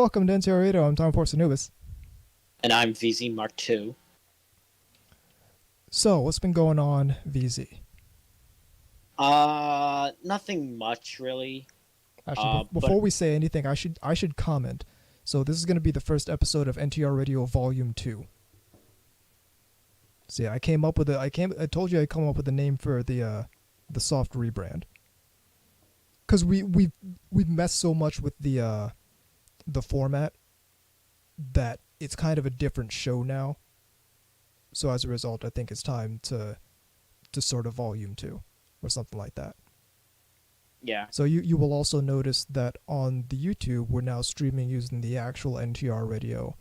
welcome to NTR Radio. I'm Tom Force Anubis. And I'm VZ Mark II. So, what's been going on, VZ? Nothing much, really. Actually, before we say anything, I should comment. So, this is going to be the first episode of NTR Radio Volume 2. So, yeah, I told you I'd come up with a name for the soft rebrand. Because we've messed so much with the format that it's kind of a different show now. So as a result, I think it's time to sort of Volume 2 or something like that. Yeah. So you will also notice that on the YouTube, we're now streaming using the actual NTR Radio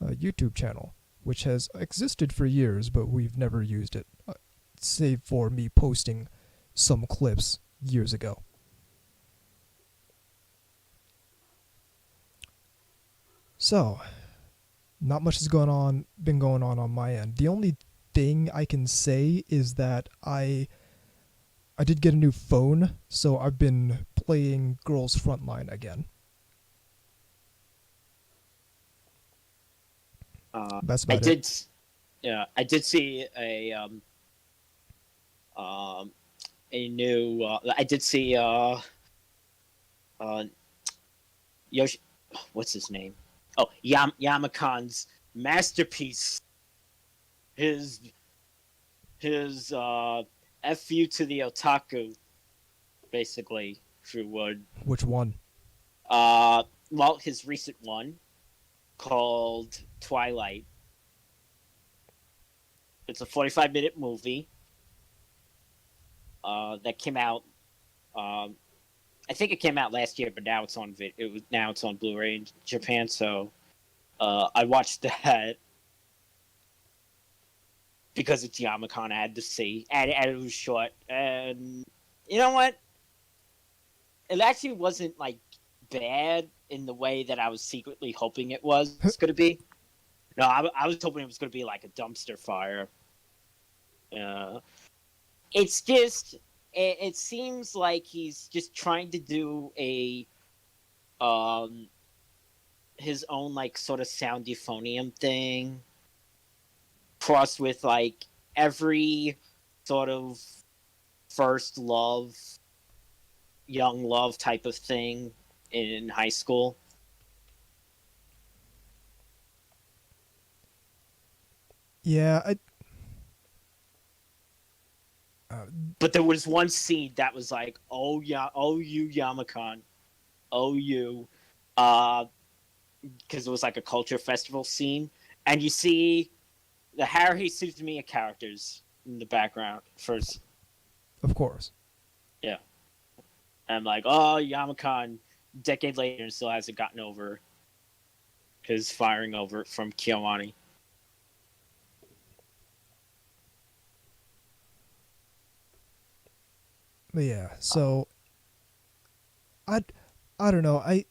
YouTube channel, which has existed for years, but we've never used it, save for me posting some clips years ago. So, not much has been going on my end. The only thing I can say is that I did get a new phone, so I've been playing Girls Frontline again. That's about it. I did see a new. I did see Yoshi. What's his name? Oh, Yamakan's masterpiece. His F you to the otaku, basically, if you would. Which one? Well, his recent one, called Twilight. It's a 45-minute movie that came out. I think it came out last year, but now it's on it's on Blu-ray in Japan. So I watched that because it's Yamakan. I had to see, and it was short. And you know what? It actually wasn't like bad in the way that I was secretly hoping it was going to be. No, I was hoping it was going to be like a dumpster fire. It's just. It seems like he's just trying to do his own like sort of sound euphonium thing, crossed with like every sort of first love, young love type of thing in high school. Yeah, but there was one scene that was like, oh yeah, oh you Yamakan, oh you, because it was like a culture festival scene, and you see the Haruhi Suzumiya characters in the background first. Of course. Yeah. And I'm like, oh, Yamakan, a decade later, and still hasn't gotten over his firing over from Kiyoani. Yeah, so I don't know. I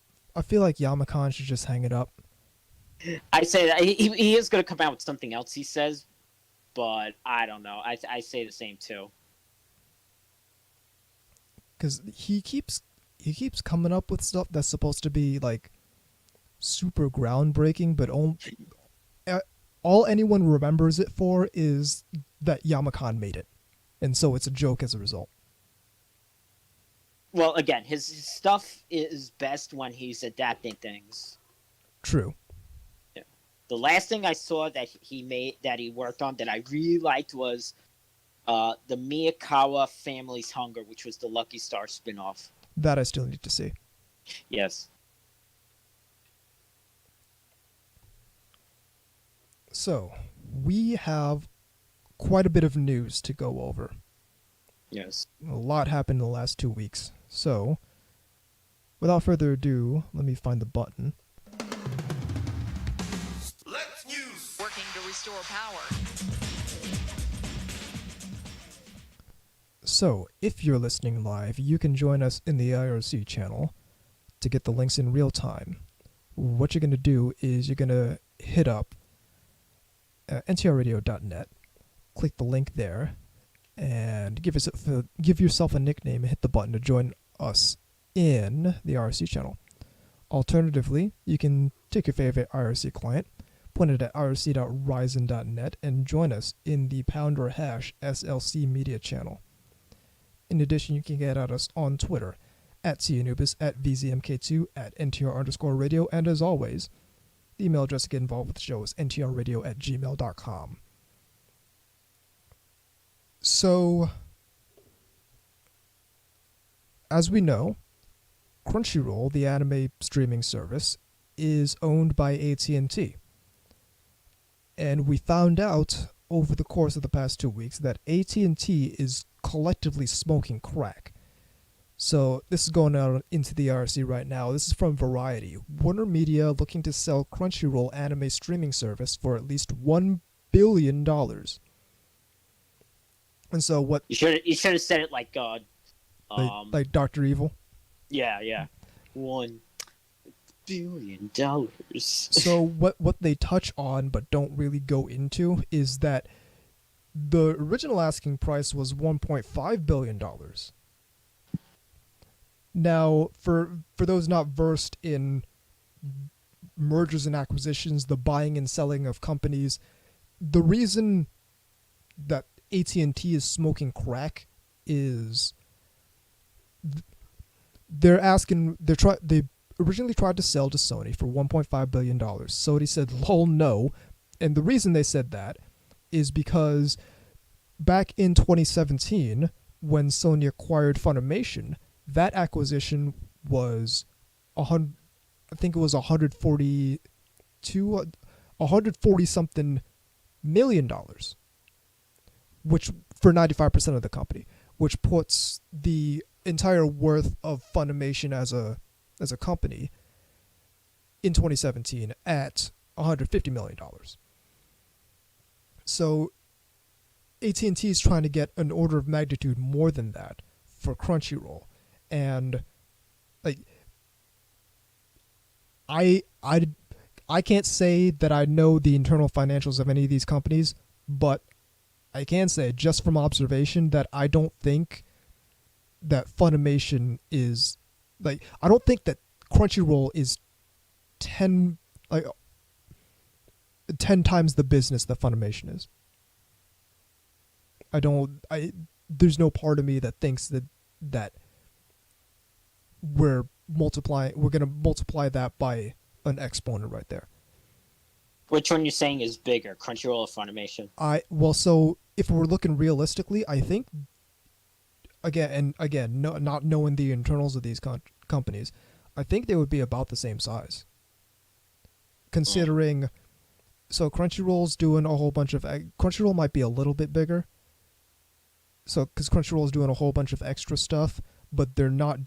feel like Yamakan should just hang it up. I say that he is going to come out with something else, he says, but I don't know. I say the same too. Because he keeps coming up with stuff that's supposed to be like super groundbreaking, but all anyone remembers it for is that Yamakan made it, and so it's a joke as a result. Well, again, his stuff is best when he's adapting things. True. Yeah. The last thing I saw that he worked on that I really liked was the Miyakawa Family's Hunger, which was the Lucky Star spin-off. That I still need to see. Yes. So, we have quite a bit of news to go over. Yes. A lot happened in the last 2 weeks. So, without further ado, let me find the button. Let's use working to restore power. So, if you're listening live, you can join us in the IRC channel to get the links in real time. What you're going to do is you're going to hit up ntrradio.net, click the link there, and give yourself a nickname and hit the button to join us in the RC channel. Alternatively, you can take your favorite IRC client, point it at irc.ryzen.net, and join us in the pound or hash SLC media channel. In addition, you can get at us on Twitter at TAnubis, at VZMK2, at NTR_radio, and as always, the email address to get involved with the show is ntrradio@gmail.com. So, as we know, Crunchyroll, the anime streaming service, is owned by AT&T. And we found out over the course of the past 2 weeks that AT&T is collectively smoking crack. So this is going out into the IRC right now. This is from Variety. Warner Media looking to sell Crunchyroll anime streaming service for at least $1 billion. And so what... You should have said it like God. Like Dr. Evil? Yeah. $1 billion. So what they touch on but don't really go into is that the original asking price was $1.5 billion. Now, for those not versed in mergers and acquisitions, the buying and selling of companies, the reason that AT&T is smoking crack is they originally tried to sell to Sony for $1.5 billion. Sony said, lol, no. And the reason they said that is because back in 2017, when Sony acquired Funimation, that acquisition was $140 something million, which for 95% of the company, which puts the entire worth of Funimation as a company in 2017 at $150 million. So AT&T is trying to get an order of magnitude more than that for Crunchyroll. And like I can't say that I know the internal financials of any of these companies, but I can say just from observation that I don't think that Funimation is like, I don't think that Crunchyroll is 10 times the business that Funimation is. There's no part of me that thinks that we're going to multiply that by an exponent right there. Which one you're saying is bigger, Crunchyroll or Funimation? So if we're looking realistically, I think not knowing the internals of these companies, I think they would be about the same size. Considering, so Crunchyroll's doing a whole bunch of Crunchyroll might be a little bit bigger. So because Crunchyroll's doing a whole bunch of extra stuff, but they're not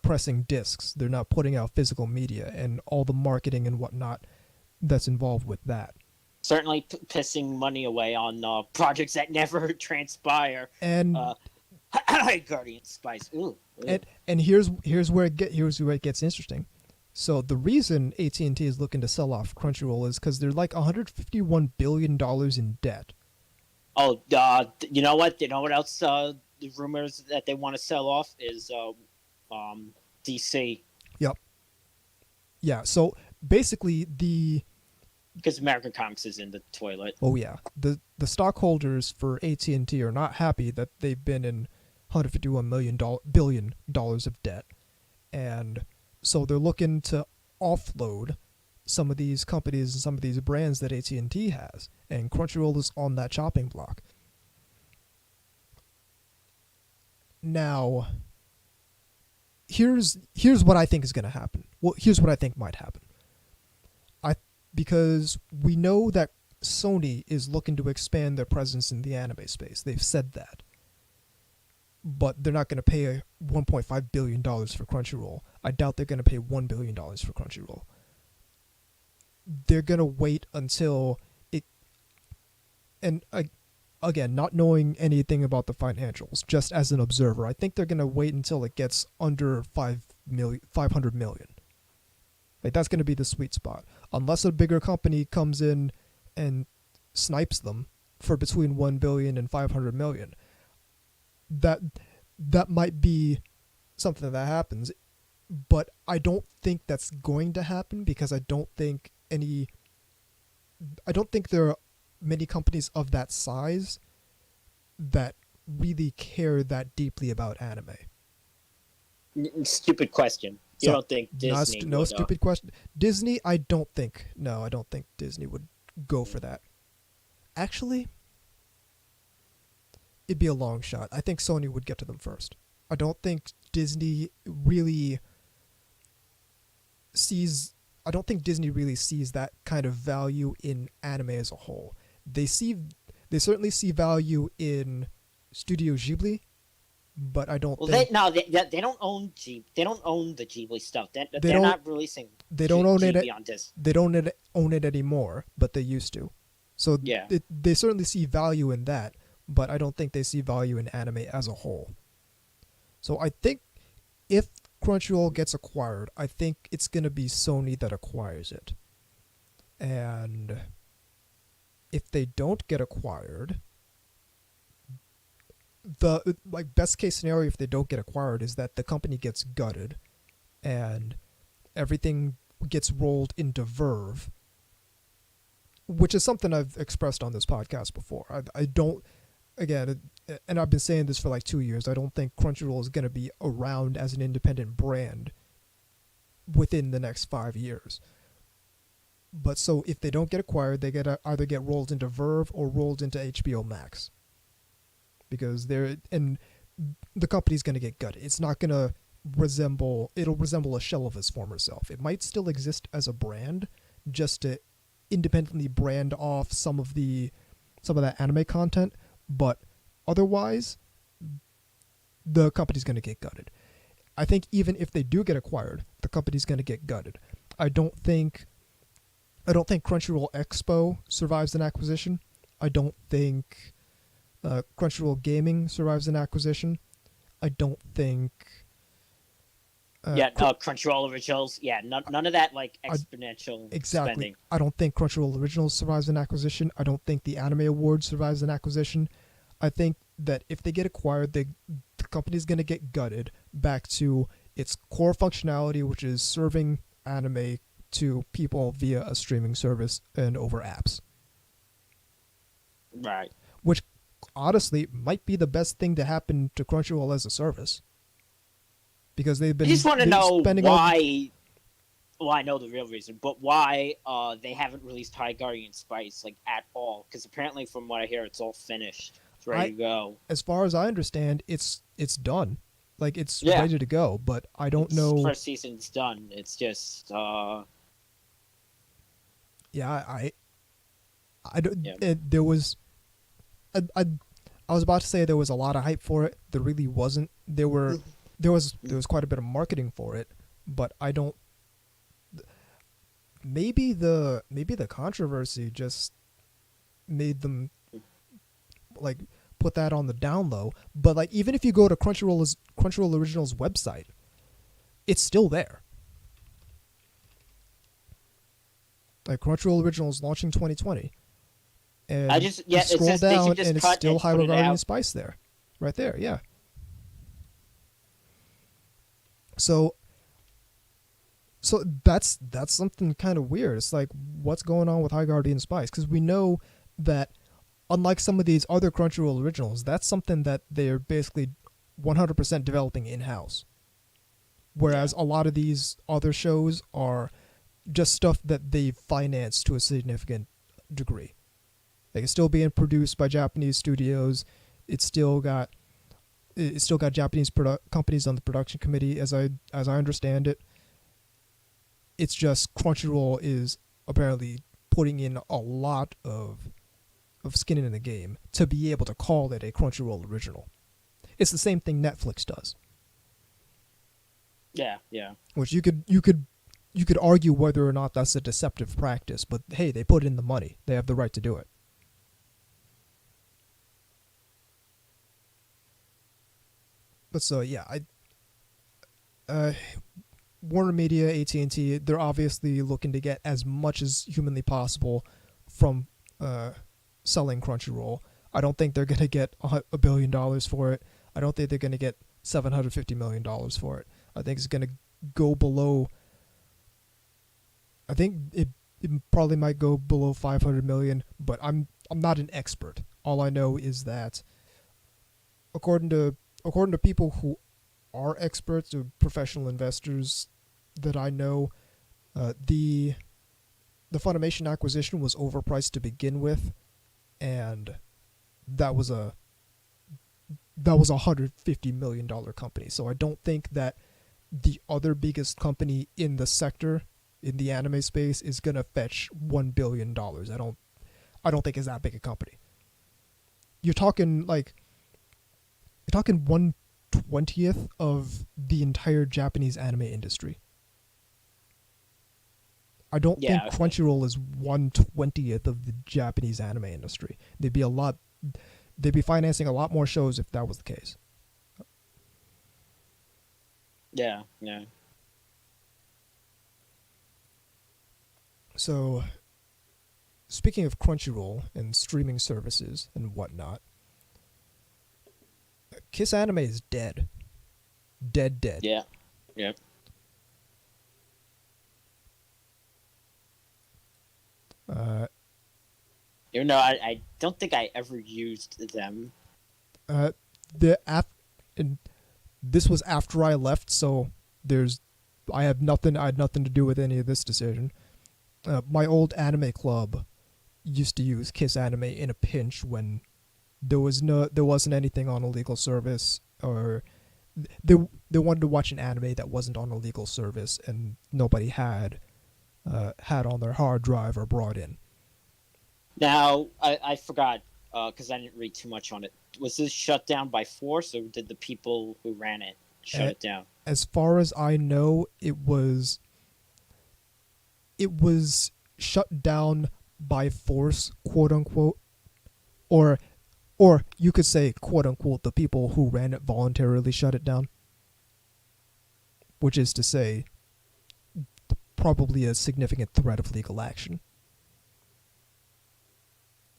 pressing discs. They're not putting out physical media and all the marketing and whatnot that's involved with that. Certainly pissing money away on projects that never transpire. And Guardian Spice. Ooh. And here's where it gets interesting. So the reason AT&T is looking to sell off Crunchyroll is because they're like $151 billion in debt. Oh, you know what? You know what else? The rumors that they want to sell off is DC. Yep. Yeah. So basically, because American Comics is in the toilet. Oh yeah. The stockholders for AT&T are not happy that they've been in $151 billion of debt, and so they're looking to offload some of these companies and some of these brands that AT&T has, and Crunchyroll is on that chopping block. Now, here's what I think is going to happen. Well, here's what I think might happen. Because we know that Sony is looking to expand their presence in the anime space. They've said that. But they're not going to pay $1.5 billion for Crunchyroll. I doubt they're going to pay $1 billion for Crunchyroll. They're going to wait until it... And again, not knowing anything about the financials, just as an observer, I think they're going to wait until it gets under $500 million. Like, that's going to be the sweet spot. Unless a bigger company comes in and snipes them for between $1 billion and $500 million. That might be something that happens. but I don't think that's going to happen because I don't think there are many companies of that size that really care that deeply about anime. Stupid question. You So, don't think Disney no would, stupid question. Disney, I don't think Disney would go for that. Actually, it'd be a long shot. I think Sony would get to them first. I don't think Disney really sees that kind of value in anime as a whole. They certainly see value in Studio Ghibli, but I don't think they don't own they don't own the Ghibli stuff. They're not releasing. They don't own Ghibli it. On Disney. They don't own it anymore, but they used to. So yeah, they certainly see value in that, but I don't think they see value in anime as a whole. So I think if Crunchyroll gets acquired, I think it's going to be Sony that acquires it. And if they don't get acquired, the best case scenario if they don't get acquired is that the company gets gutted and everything gets rolled into Verve, which is something I've expressed on this podcast before. I don't, again, and I've been saying this for like 2 years, I don't think Crunchyroll is going to be around as an independent brand within the next 5 years. But so if they don't get acquired, they either get rolled into Verve or rolled into HBO Max. Because the company's going to get gutted. It's not going to resemble a shell of its former self. It might still exist as a brand, just to independently brand off some of that anime content, but otherwise the company's going to get gutted. I think even if they do get acquired, the company's going to get gutted. I don't think Crunchyroll Expo survives an acquisition. I don't think Crunchyroll Gaming survives an acquisition. I don't think Crunchyroll Originals. Yeah, none of that like exponential spending. I don't think Crunchyroll Originals survives an acquisition. I don't think the Anime Award survives an acquisition. I think that if they get acquired, the company's going to get gutted back to its core functionality, which is serving anime to people via a streaming service and over apps. Right. Which honestly might be the best thing to happen to Crunchyroll as a service. Because they've been. I just want to know why. Well, I know the real reason, but why they haven't released High Guardian Spice like at all? Because apparently, from what I hear, it's all finished. It's ready to go. As far as I understand, it's done. Like it's ready to go. But I don't know. First season's done. It's just. Yeah, I don't. Yeah. There was. I was about to say there was a lot of hype for it. There really wasn't. There was quite a bit of marketing for it, but I don't. Maybe the controversy just made them like put that on the down low. But like even if you go to Crunchyroll Originals website, it's still there. Like Crunchyroll Originals launching 2020. And you scroll down and it's still High Guardian Spice there. Right there, yeah. So that's something kind of weird. It's like, what's going on with High Guardian Spice? Because we know that unlike some of these other Crunchyroll originals, that's something that they're basically 100% developing in-house. Whereas a lot of these other shows are just stuff that they finance to a significant degree. Like it's still being produced by Japanese studios. It's still got Japanese companies on the production committee, as I understand it. It's just Crunchyroll is apparently putting in a lot of skin in the game to be able to call it a Crunchyroll original. It's the same thing Netflix does. Yeah. Which you could argue whether or not that's a deceptive practice, but hey, they put in the money. They have the right to do it. But so yeah, Warner Media, AT&T, they're obviously looking to get as much as humanly possible from selling Crunchyroll. I don't think they're going to get $1 billion for it. I don't think they're going to get $750 million for it. I think it's going to go below. I think it probably might go below 500 million, but I'm not an expert. All I know is that according to people who are experts or professional investors that I know, the Funimation acquisition was overpriced to begin with, and that was a $150 million company. So I don't think that the other biggest company in the sector, in the anime space, is gonna fetch $1 billion. I don't think it's that big a company. You're talking 1/20th of the entire Japanese anime industry. I don't think Crunchyroll is 1/20th of the Japanese anime industry. They'd be financing a lot more shows if that was the case. Yeah. So, speaking of Crunchyroll and streaming services and whatnot, Kissanime is dead. Dead. Yeah. Yep. Even though I don't think I ever used them. And this was after I left, so I had nothing to do with any of this decision. My old anime club used to use Kissanime in a pinch when there wasn't anything on a legal service, or they wanted to watch an anime that wasn't on a legal service and nobody had on their hard drive or brought in. Now, I forgot, because I didn't read too much on it. Was this shut down by force, or did the people who ran it shut it down? As far as I know, it was shut down by force, quote unquote, or you could say, quote unquote, the people who ran it voluntarily shut it down, which is to say, probably a significant threat of legal action.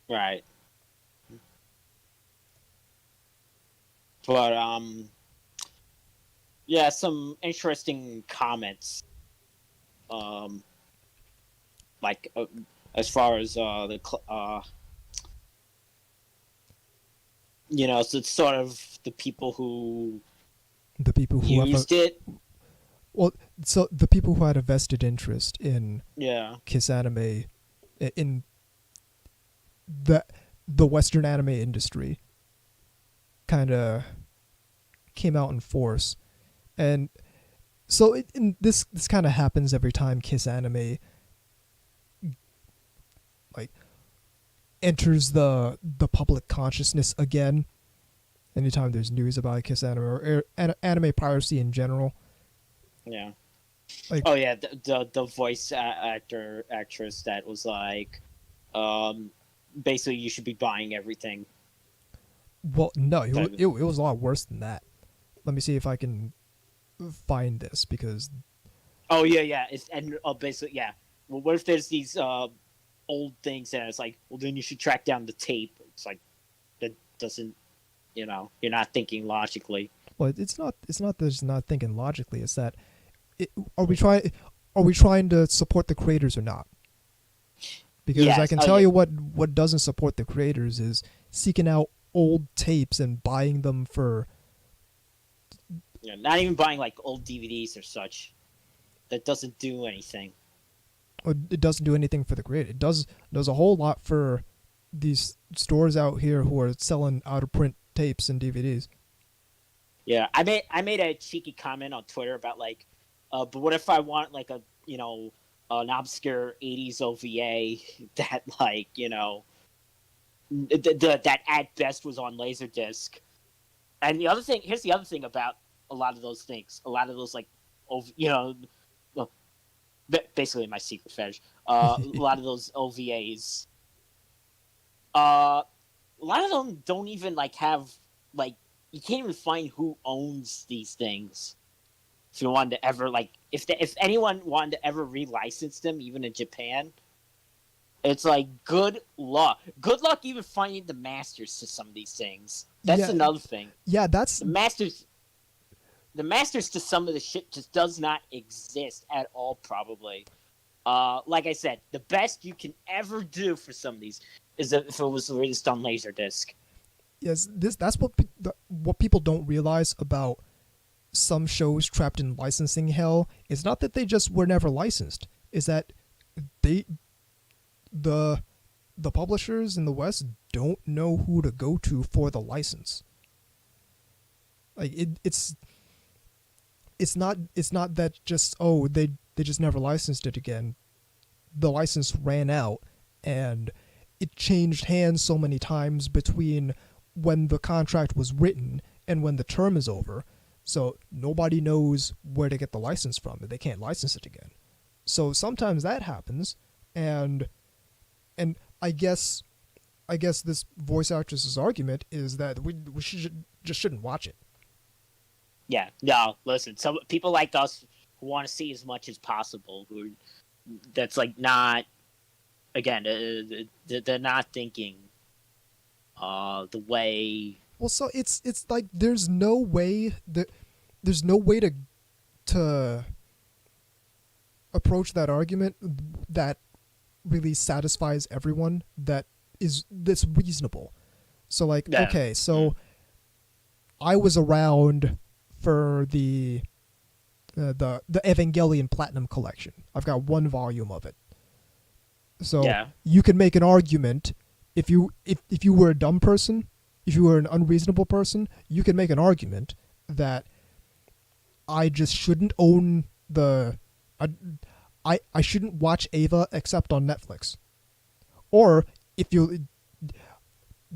Right. But yeah, some interesting comments. Like as far as so it's sort of the people who used it. Well, so the people who had a vested interest in Kissanime, in the Western anime industry, kind of came out in force, and so this kind of happens every time Kissanime enters the public consciousness again. Anytime there's news about Kissanime or anime piracy in general. Yeah. The voice actress that was like, basically you should be buying everything. Well, no, it was a lot worse than that. Let me see if I can find this, because. Oh yeah. Basically, yeah. Well, what if there's these old things and it's like, well, then you should track down the tape. It's like, that doesn't, you're not thinking logically. Well, it's not that it's not thinking logically. It's that, are we trying to support the creators or not? Because I can tell you what doesn't support the creators is seeking out old tapes and buying them for. Not even buying like old DVDs or such. That doesn't do anything. It doesn't do anything for the creator. It does a whole lot for these stores out here who are selling out of print tapes and DVDs. Yeah, I made a cheeky comment on Twitter about like, but what if I want like a an obscure 80s OVA that like that at best was on Laserdisc. And here's the other thing about a lot of those things. A lot of those like, basically my secret fetish. A lot of those OVAs. A lot of them don't even like have like, you can't even find who owns these things. If you wanted to ever like, if anyone wanted to ever relicense them, even in Japan, it's like good luck. Good luck even finding the masters to some of these things. That's another thing. Yeah, that's the masters. the masters to some of the shit just does not exist at all. Probably. Like I said, the best you can ever do for some of these is if it was released on Laserdisc. Yes, that's what people don't realize about some shows trapped in licensing hell. It's not that they just were never licensed. Is that the publishers in the West don't know who to go to for the license. Like it's not that just they just never licensed it again. The license ran out and it changed hands so many times between when the contract was written and when the term is over. So nobody knows where to get the license from. They can't license it again. So sometimes that happens, and I guess this voice actress's argument is that we shouldn't watch it. Yeah, no, listen, some people like us who want to see as much as possible, that's like not, again, they're not thinking the way. Well, so it's like there's no way to approach that argument that really satisfies everyone, that's reasonable. So like, Yeah. okay, so I was around for the Evangelion Platinum Collection. I've got one volume of it. So Yeah. you can make an argument if you were a dumb person, if you were an unreasonable person, you can make an argument that I just shouldn't own I shouldn't watch Ava except on Netflix. Or if you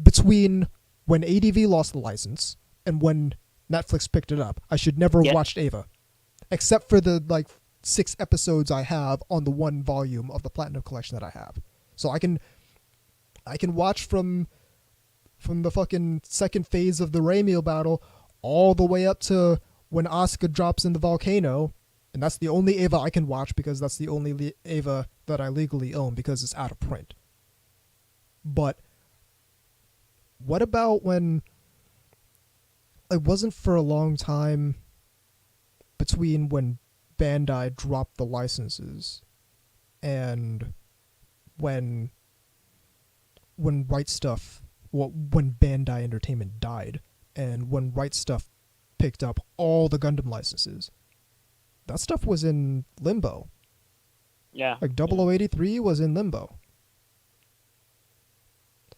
between when ADV lost the license and when Netflix picked it up, I should never watched Ava, except for the like 6 episodes I have on the one volume of the Platinum Collection that I have. So I can watch from the fucking second phase of the Raimiel battle all the way up to when Asuka drops in the volcano, and that's the only Ava I can watch because that's the only Ava that I legally own because it's out of print. But what about when it wasn't for a long time between when Bandai dropped the licenses and when Right Stuff, when Bandai Entertainment died and when Right Stuff picked up all the Gundam licenses, that stuff was in limbo. Yeah. Like 0083 was in limbo.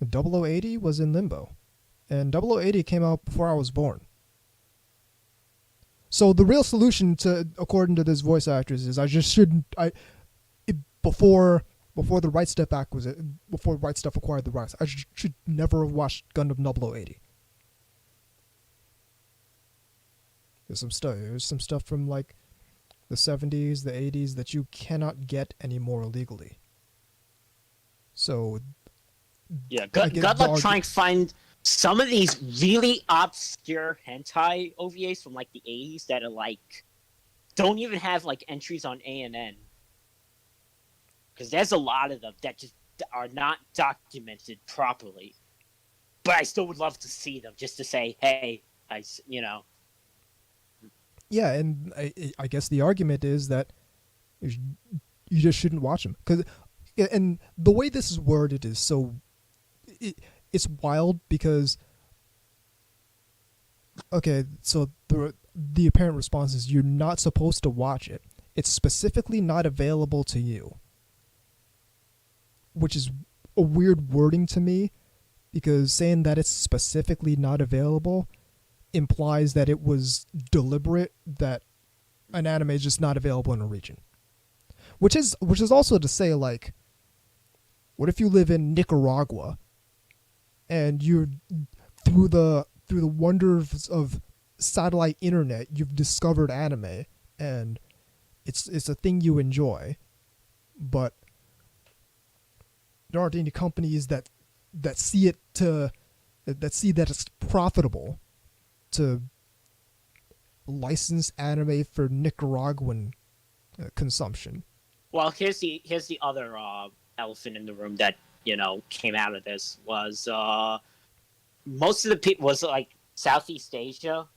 0080 was in limbo. And 0080 came out before I was born. So the real solution according to this voice actress, is I just shouldn't. Before the Right Stuff before Right Stuff acquired the rights, I should never have watched Gundam 0080. There's some stuff from like the 70s, the 80s that you cannot get anymore legally. So yeah, good luck trying to find some of these really obscure hentai OVAs from like the 80s that are like don't even have like entries on ANN. Because there's a lot of them that just are not documented properly. But I still would love to see them just to say, hey, Yeah, and I guess the argument is that you just shouldn't watch them. And the way this is worded is so... It's wild because... Okay, so the apparent response is you're not supposed to watch it. It's specifically not available to you. Which is a weird wording to me, because saying that it's specifically not available implies that it was deliberate, that an anime is just not available in a region. Which is also to say, like, what if you live in Nicaragua and you're through the wonders of satellite internet, you've discovered anime and it's a thing you enjoy, but there aren't any companies that see that it's profitable to license anime for Nicaraguan consumption. Well, here's the other elephant in the room that came out of this was most of the people was like Southeast Asia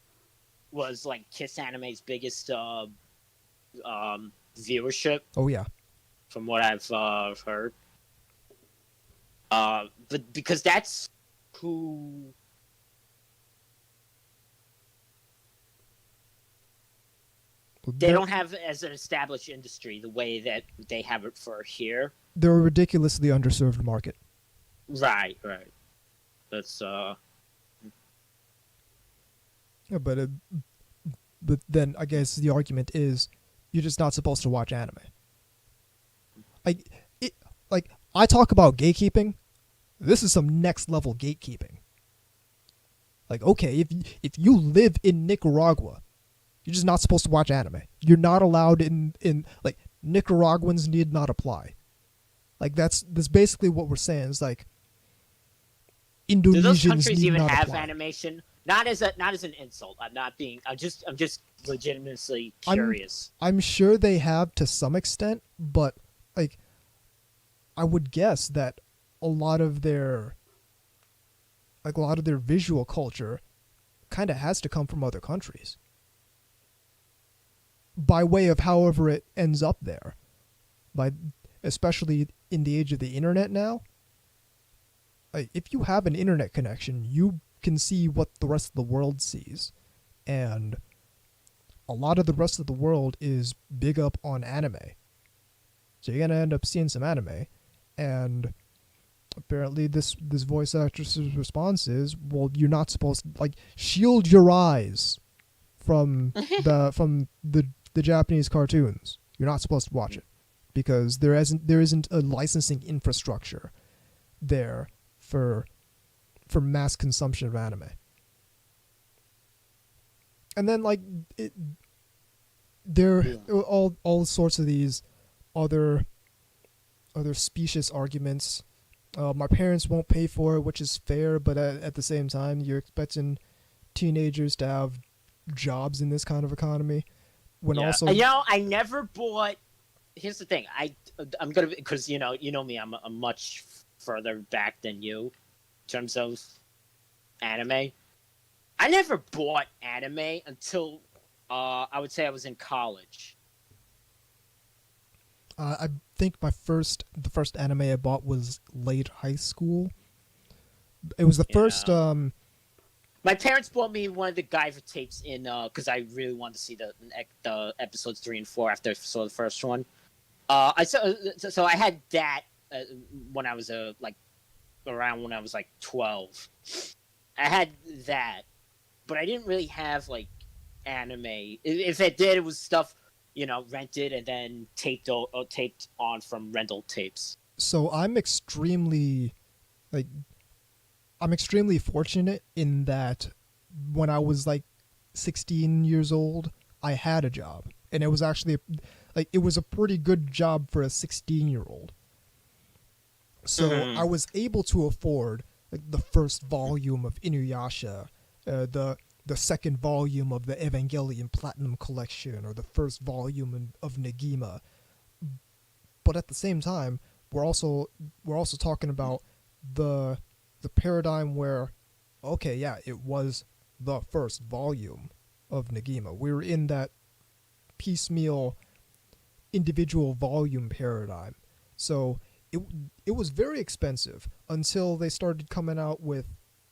was like Kissanime's biggest viewership, Oh yeah. from what I've heard. But because that's who. They don't have as an established industry the way that they have it for here. They're a ridiculously underserved market. Right. That's Yeah, but then I guess the argument is you're just not supposed to watch anime. I talk about gatekeeping. This is some next level gatekeeping. Like, okay, if you live in Nicaragua, you're just not supposed to watch anime. You're not allowed in like, Nicaraguans need not apply. Like, that's basically what we're saying. Is like, Indonesians do those countries need even not have apply. animation? Not as an insult. I'm just legitimately curious. I'm sure they have to some extent, but like, I would guess that a lot of their visual culture kind of has to come from other countries by way of however it ends up there, especially in the age of the internet now. Like, if you have an internet connection, you can see what the rest of the world sees, and a lot of the rest of the world is big up on anime, so you're gonna end up seeing some anime. And apparently this voice actress's response is, well, you're not supposed to, like, shield your eyes from the Japanese cartoons. You're not supposed to watch it because there isn't a licensing infrastructure there for mass consumption of anime. And then, like, there are all sorts of these other specious arguments. My parents won't pay for it, which is fair, but at the same time, you're expecting teenagers to have jobs in this kind of economy. When also, I never bought. Here's the thing. I'm gonna, because you know me. I'm much further back than you in terms of anime. I never bought anime until I would say I was in college. I think the first anime I bought was late high school. It was the first. My parents bought me one of the Guyver tapes in because I really wanted to see the episodes 3 and 4 after I saw the first one. So I had that when I was around when I was like 12. I had that, but I didn't really have like anime. If it did, it was stuff rented and then taped on from rental tapes. So I'm extremely fortunate in that when I was like 16 years old, I had a job, and it was actually it was a pretty good job for a 16-year-old. So I was able to afford like the first volume of Inuyasha, the second volume of the Evangelion Platinum Collection, or the first volume of Negima. But at the same time, we're also talking about the paradigm where, okay, yeah, it was the first volume of Negima. We were in that piecemeal individual volume paradigm. So it was very expensive until they started coming out with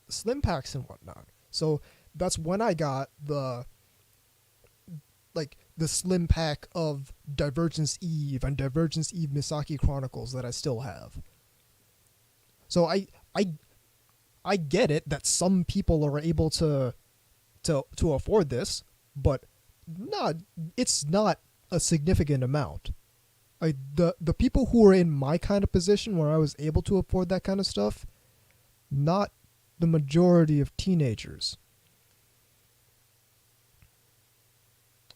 slim packs and whatnot. So that's when I got the slim pack of Divergence Eve and Divergence Eve Misaki Chronicles that I still have. So I get it that some people are able to afford this, but it's not a significant amount. The people who are in my kind of position where I was able to afford that kind of stuff, not the majority of teenagers.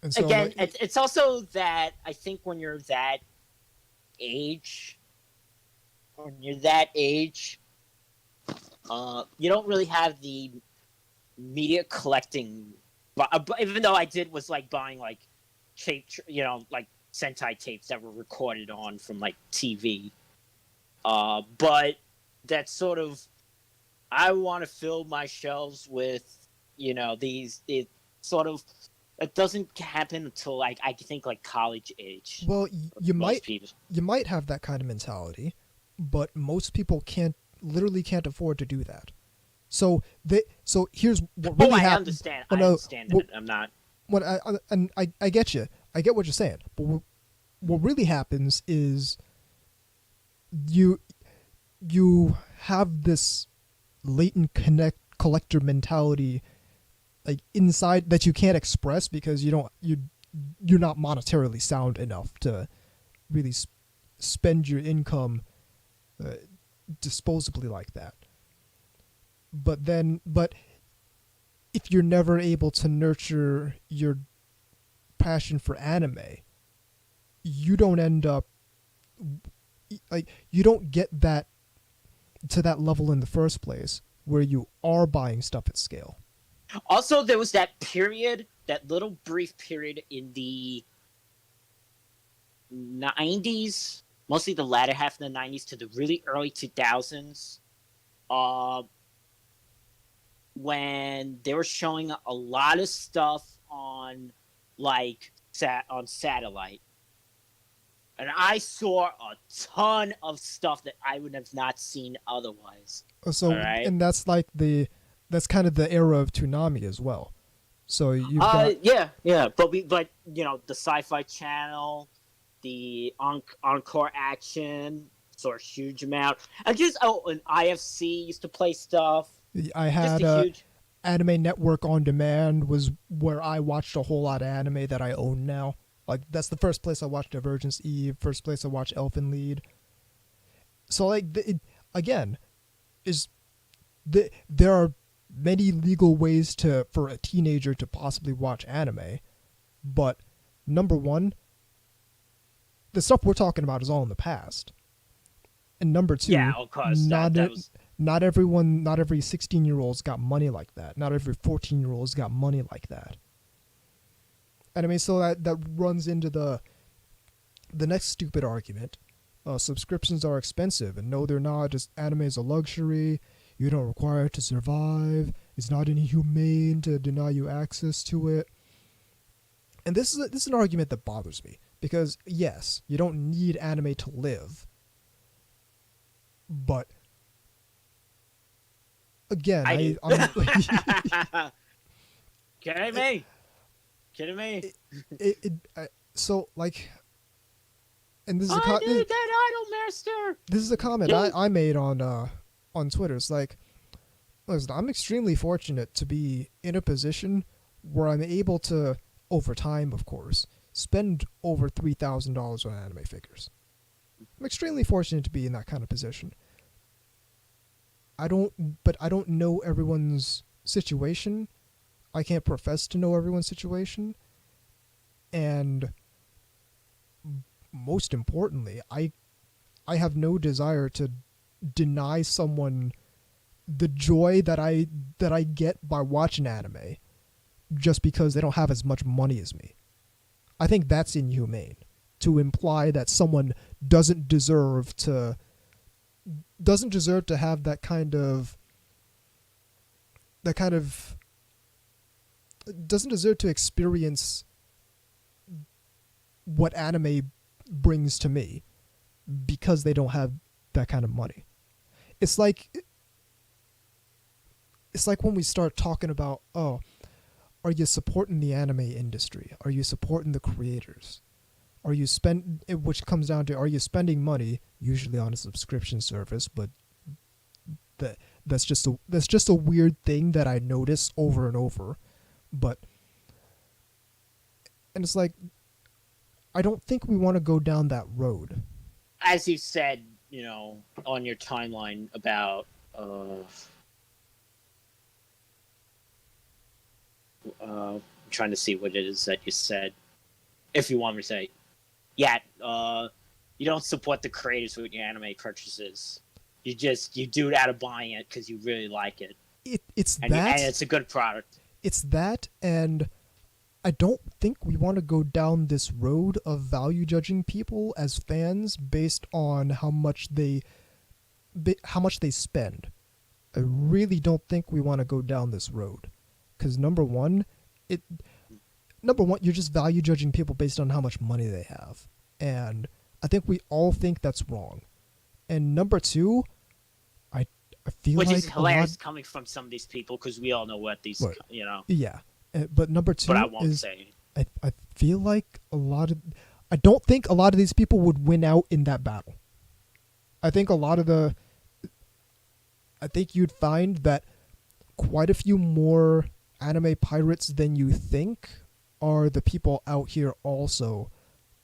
And so, again, it's also that I think when you're that age, you don't really have the media collecting. But even though I was like buying like tape, like Sentai tapes that were recorded on from like TV. But that's sort of, I want to fill my shelves with these sort of. It doesn't happen until like I think like college age. Well, you Most people. might have that kind of mentality, but most people literally can't afford to do that. So here's what really I happens. understand. Well, I understand that. I'm not. When I get you. I get what you're saying. But what really happens is you have this latent collector mentality, like inside, that you can't express because you're not monetarily sound enough to really spend your income disposably like that. But if you're never able to nurture your passion for anime, you don't end up like, you don't get that to that level in the first place where you are buying stuff at scale. Also, there was that period, that little brief period in the 90s, mostly the latter half of the 90s to the really early 2000s, when they were showing a lot of stuff on on satellite. And I saw a ton of stuff that I would have not seen otherwise. So, right? And that's like that's kind of the era of Toonami as well. So you've got but the Sci-Fi Channel, the Encore Action, saw a huge amount, and and IFC used to play stuff. I had Anime Network on Demand was where I watched a whole lot of anime that I own now. Like, that's the first place I watched Divergence Eve, first place I watched Elfen Lied. So, like, there are many legal ways for a teenager to possibly watch anime, but number one, the stuff we're talking about is all in the past. And number two, not every 16-year-old's got money like that. Not every 14-year-old's got money like that. And I mean, so that runs into the next stupid argument. Subscriptions are expensive, and no, they're not. Just anime is a luxury. You don't require it to survive. It's not inhumane to deny you access to it. And this is an argument that bothers me, because yes, you don't need anime to live. But again, I'm kidding me. So, like, and this is that idol master. This is a comment I made on Twitter. It's like, listen, I'm extremely fortunate to be in a position where I'm able to, over time, of course, spend over $3,000 on anime figures. I'm extremely fortunate to be in that kind of position. I don't know everyone's situation. I can't profess to know everyone's situation. And most importantly, I have no desire to deny someone the joy that I get by watching anime just because they don't have as much money as me. I think that's inhumane, to imply that someone doesn't deserve to have that kind of doesn't deserve to experience what anime brings to me because they don't have that kind of money. It's like when we start talking about, oh, are you supporting the anime industry? Are you supporting the creators? Are you which comes down to, are you spending money, usually on a subscription service, but that's just a weird thing that I notice over and over. And it's like, I don't think we want to go down that road. As you said, on your timeline about I'm trying to see what it is that you said. If you want me to say, you don't support the creators with your anime purchases. You do it out of buying it because you really like it. And it's a good product. It's that, and I don't think we want to go down this road of value judging people as fans based on how much they spend. I really don't think we want to go down this road, because number one, it number one, you're just value judging people based on how much money they have, and I think we all think that's wrong. And number two, I feel Which like is hilarious coming from some of these people because we all know what these, Right. you know. Yeah, but number two But I won't is say. I feel like I don't think a lot of these people would win out in that battle. I think I think you'd find that quite a few more anime pirates than you think are the people out here also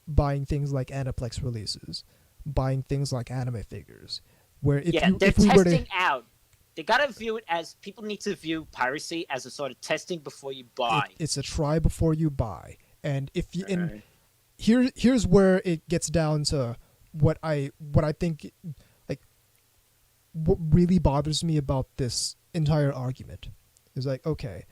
buying things like Aniplex releases, buying things like anime figures. Where They're if we were to testing out. They gotta view it as people need to view piracy as a sort of testing before you buy. it's a try before you buy, and if you and Right. here's where it gets down to what I think, like, what really bothers me about this entire argument is like, okay,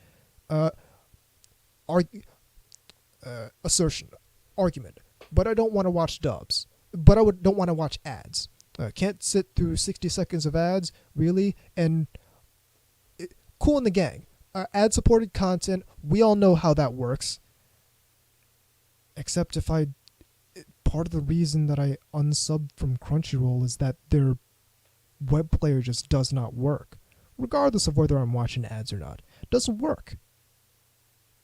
assertion, argument, but I don't want to watch dubs, but don't want to watch ads. Can't sit through 60 seconds of ads, really? And Cool in the Gang, ad-supported content, we all know how that works. Except part of the reason that I unsubbed from Crunchyroll is that their web player just does not work. Regardless of whether I'm watching ads or not. It doesn't work.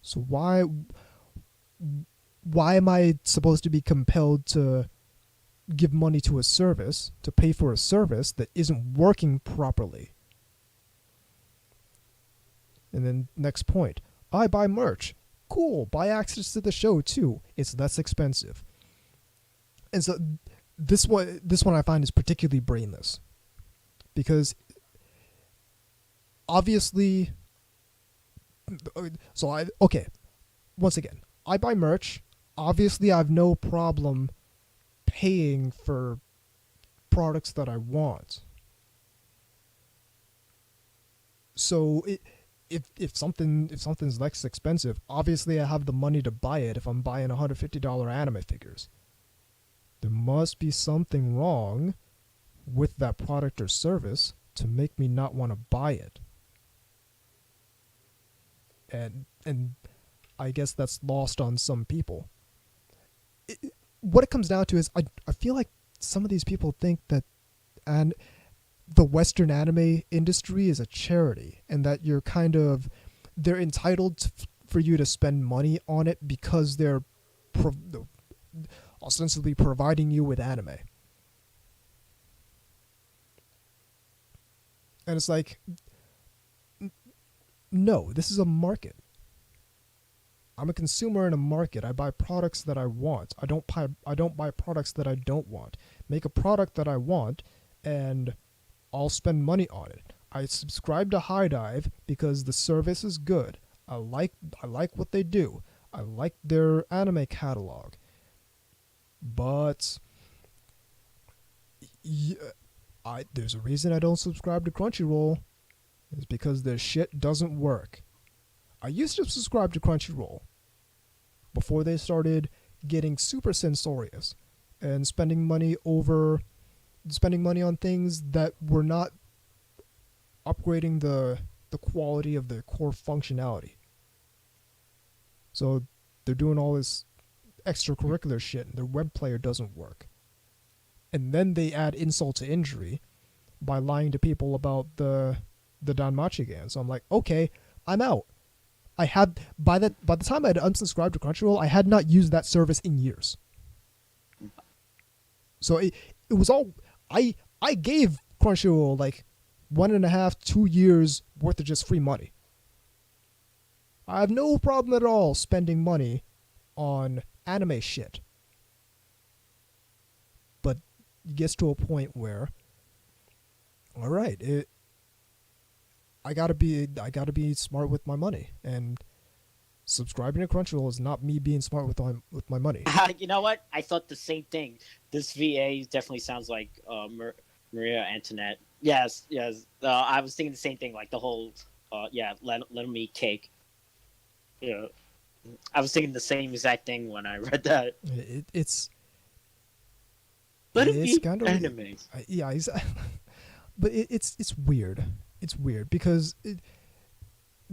So why am I supposed to be compelled to give money to a service, to pay for a service that isn't working properly? And then next point, I buy merch. Cool, buy access to the show too. It's less expensive. And so this one I find is particularly brainless, because obviously, once again, I buy merch. Obviously, I have no problem paying for products that I want. So if something's less expensive, obviously I have the money to buy it if I'm buying $150 anime figures. There must be something wrong with that product or service to make me not want to buy it. And I guess that's lost on some people. What it comes down to is I feel like some of these people think that the Western anime industry is a charity, and that they're entitled for you to spend money on it because they're ostensibly providing you with anime. And it's like, no, this is a market. I'm a consumer in a market. I buy products that I want. I don't buy products that I don't want. Make a product that I want, and I'll spend money on it. I subscribe to High Dive because the service is good. I like what they do. I like their anime catalog. But there's a reason I don't subscribe to Crunchyroll. It's because their shit doesn't work. I used to subscribe to Crunchyroll before they started getting super censorious and spending money on things that were not upgrading the quality of the core functionality. So they're doing all this extracurricular shit and their web player doesn't work. And then they add insult to injury by lying to people about the Danmachi game. So I'm like, okay, I'm out. I had by the time I had unsubscribed to Crunchyroll, I had not used that service in years. So it was all I gave Crunchyroll like 1.5, 2 years worth of just free money. I have no problem at all spending money on anime shit. But it gets to a point where, all right, I gotta be smart with my money, and subscribing to Crunchyroll is not me being smart with my money. You know what? I thought the same thing. This VA definitely sounds like Maria Antoinette. Yes. I was thinking the same thing, like the whole, let them eat cake. Yeah, I was thinking the same exact thing when I read that. It's let them eat kind of anime. Yeah, exactly. But it's weird. It's weird because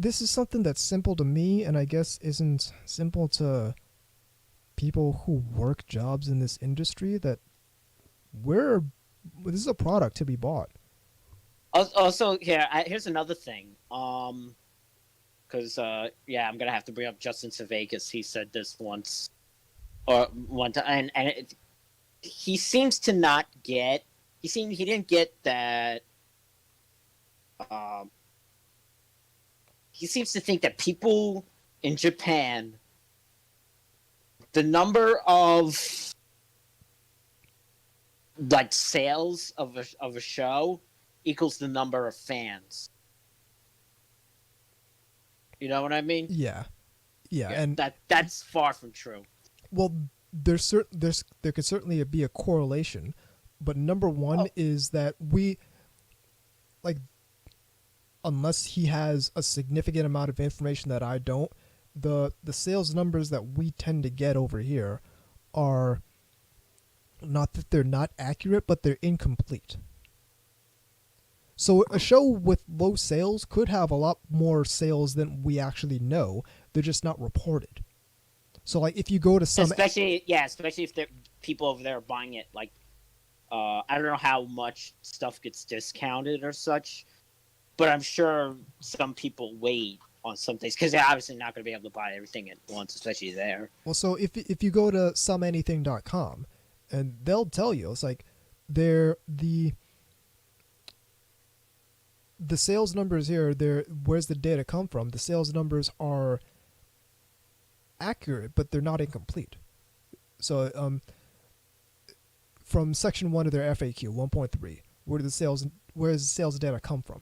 this is something that's simple to me, and I guess isn't simple to people who work jobs in this industry. That this is a product to be bought. Also, here's another thing. Because I'm gonna have to bring up Justin Sudeikis. He said this once or one time, and he seems to not get. He didn't get that. He seems to think that people in Japan, the number of like sales of a show equals the number of fans. You know what I mean? Yeah, and that's far from true. Well, there could certainly be a correlation, but number one is that we, like, unless he has a significant amount of information that I don't, the sales numbers that we tend to get over here are not that they're not accurate, but they're incomplete. So a show with low sales could have a lot more sales than we actually know. They're just not reported. So, like, if you go to some... especially if people over there are buying it, like, I don't know how much stuff gets discounted or such, but I'm sure some people wait on some things, because they're obviously not going to be able to buy everything at once, especially there. Well, so if you go to someanything.com, and they'll tell you, it's like, the sales numbers here, where's the data come from? The sales numbers are accurate, but they're not incomplete. So from section 1 of their FAQ 1.3, where does the sales data come from?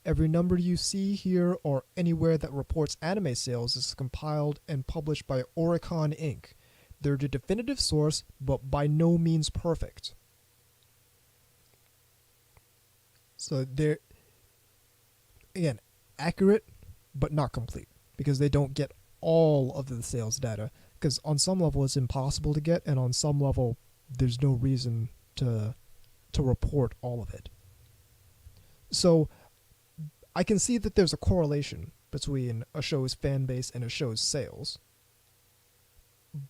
Every number you see here or anywhere that reports anime sales is compiled and published by Oricon Inc. They're the definitive source, but by no means perfect. So they're, again, accurate, but not complete, because they don't get all of the sales data, because on some level it's impossible to get, and on some level there's no reason to report all of it. So I can see that there's a correlation between a show's fan base and a show's sales,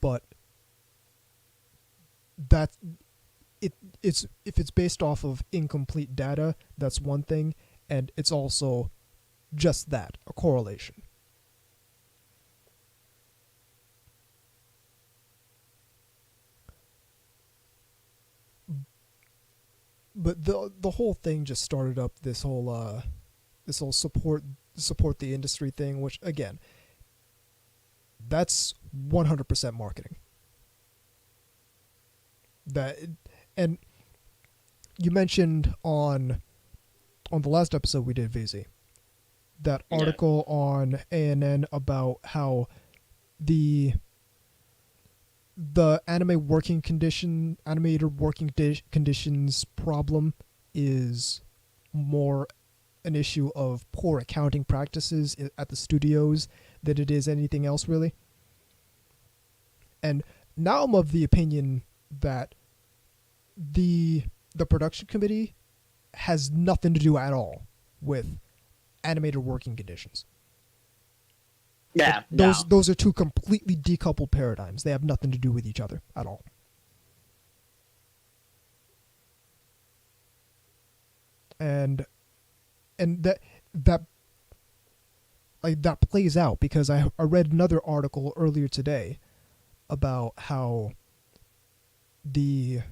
but it's if it's based off of incomplete data, that's one thing, and it's also just that, a correlation. But the whole thing just started up this whole support the industry thing, which, again, that's 100% marketing. And you mentioned on the last episode we did, VZ, that article on ANN about how the animator working conditions problem is more an issue of poor accounting practices at the studios than it is anything else, really. And now I'm of the opinion that the production committee has nothing to do at all with animator working conditions. Yeah, those are two completely decoupled paradigms. They have nothing to do with each other at all. And that plays out, because I read another article earlier today about how the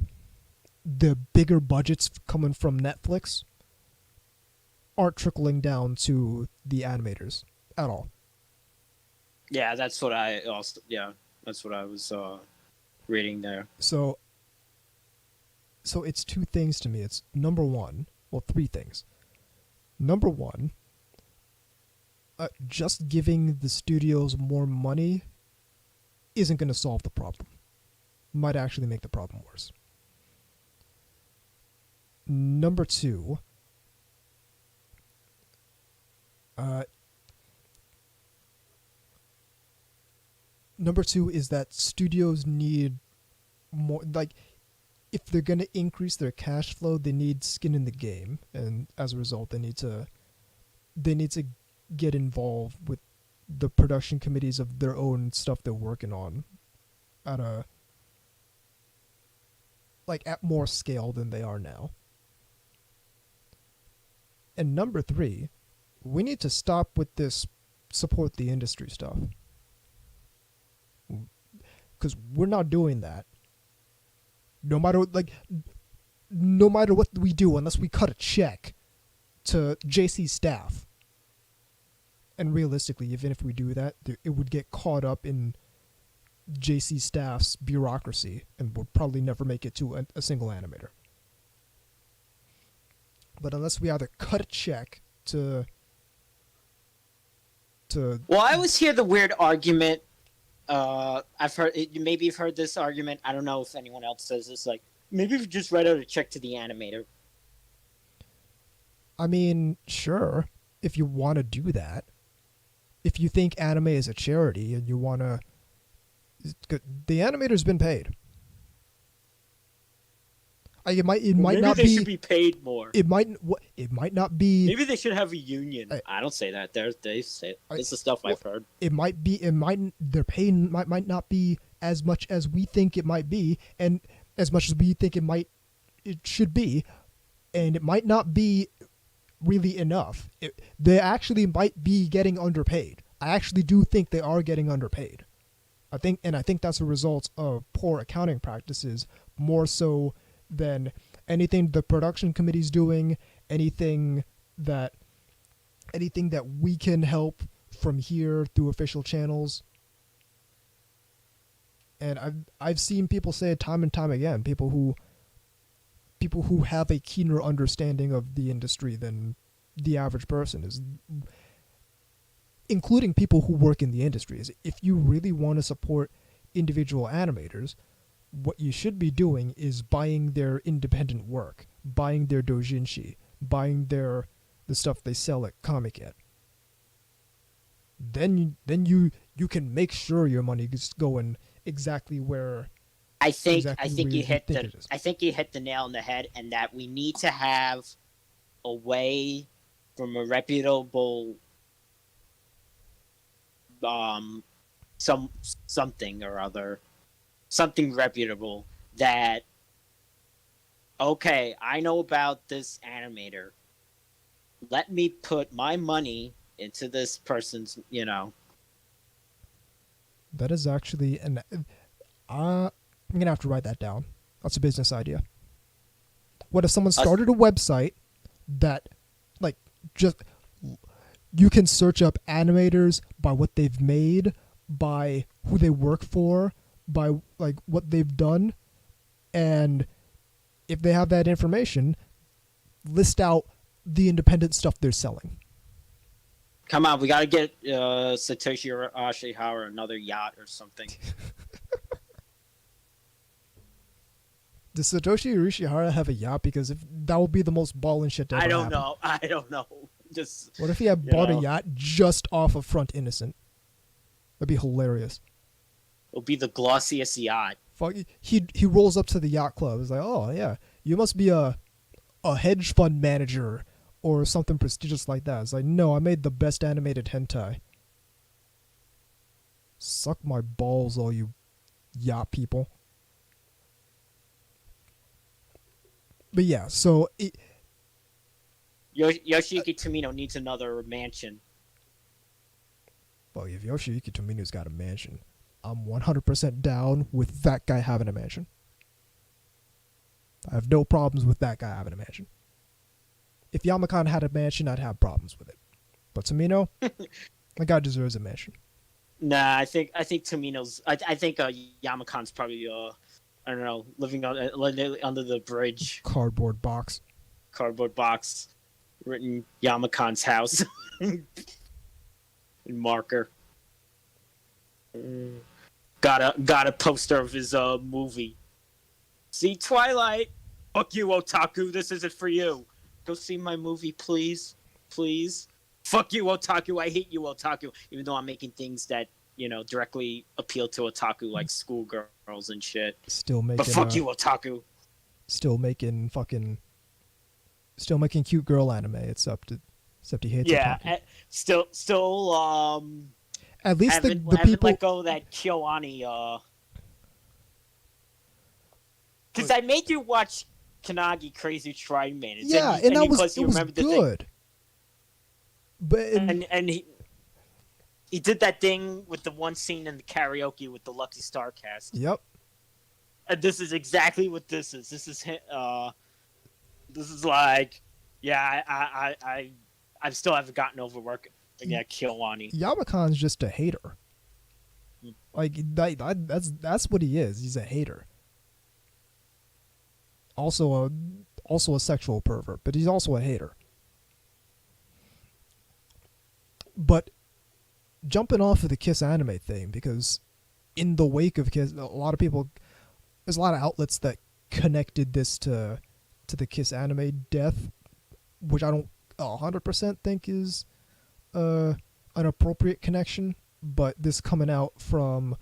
bigger budgets coming from Netflix aren't trickling down to the animators at all. Yeah, that's what I also. Yeah, that's what I was reading there. So it's two things to me. It's number one, well, three things. Number one, just giving the studios more money isn't going to solve the problem. Might actually make the problem worse. Number two, is that studios need more, like, if they're going to increase their cash flow, they need skin in the game, and as a result, they need to get involved with the production committees of their own stuff they're working on at a at more scale than they are now. And number 3, we need to stop with this support the industry stuff. Because we're not doing that. No matter what we do, unless we cut a check to JC staff. And realistically, even if we do that, it would get caught up in JC staff's bureaucracy and would probably never make it to a single animator. But unless we either cut a check to Well, I always hear the weird argument. I've heard maybe you've heard this argument. I don't know if anyone else says this. Like, maybe if you just write out a check to the animator. I mean, sure, if you want to do that. If you think anime is a charity and you want to... The animator's been paid. It might maybe not they be... should be paid more. It might not be... Maybe they should have a union. I don't say that. They say it. This is stuff I've heard. Their pay might not be as much as we think it might be, and as much as we think it should be, and it might not be really enough. They actually might be getting underpaid. I actually do think they are getting underpaid. I think that's a result of poor accounting practices more so than anything the production committee's doing, anything that we can help from here through official channels. And I've seen people say it time and time again, people who have a keener understanding of the industry than the average person is, including people who work in the industry. Is if you really want to support individual animators, what you should be doing is buying their independent work, buying their doujinshi, buying the stuff they sell at Comic-Con. Then you can make sure your money is going exactly where... I think you hit the nail on the head, and that we need to have a way from a reputable something or other, something reputable that, okay, I know about this animator. Let me put my money into this person's, That is actually I'm going to have to write that down. That's a business idea. What if someone started a website that, just... You can search up animators by what they've made, by who they work for, by, what they've done. And if they have that information, list out the independent stuff they're selling. Come on, we got to get Satoshi Ashihara another yacht or something. Does Satoshi Urishihara have a yacht? Because if that would be the most ballin' shit to ever happen. I don't know. Just what if he had bought a yacht just off of Front Innocent? That'd be hilarious. It'll be the glossiest yacht. Fuck, he rolls up to the yacht club. He's like, oh yeah, you must be a hedge fund manager or something prestigious like that. It's like, no, I made the best animated hentai. Suck my balls, all you yacht people. But yeah, so Yoshiyuki Tomino needs another mansion. Well, if Yoshiyuki Tomino's got a mansion, I'm 100% down with that guy having a mansion. I have no problems with that guy having a mansion. If Yamakan had a mansion, I'd have problems with it. But Tomino, the guy deserves a mansion. Nah, I think Tomino's. I think Yamakan's probably I don't know, living under the bridge. Cardboard box. Written Yamakan's house. In marker. Got a poster of his movie. See Twilight? Fuck you, otaku. This isn't for you. Go see my movie, please. Please. Fuck you, otaku. I hate you, otaku. Even though I'm making things that, directly appeal to otaku, like schoolgirls and shit. But fuck you, otaku. Still making cute girl anime. It's up to except he hates Yeah, otaku. still At least the haven't people. let go of that KyoAni. Because I made you watch Kanagi Crazy Shrine Maidens, Yeah, and that was because it you was remember the thing, good. But and he did that thing with the one scene in the karaoke with the Lucky Star cast. yep. And this is exactly what this is. This is like, yeah, I still haven't gotten over work. Yeah, KyoAni. Yamakan's just a hater. Like that's what he is. He's a hater. Also a sexual pervert, but he's also a hater. But jumping off of the Kissanime thing, because in the wake of Kiss, there's a lot of outlets that connected this to the Kissanime death, which I don't 100% think is an appropriate connection. But this coming out from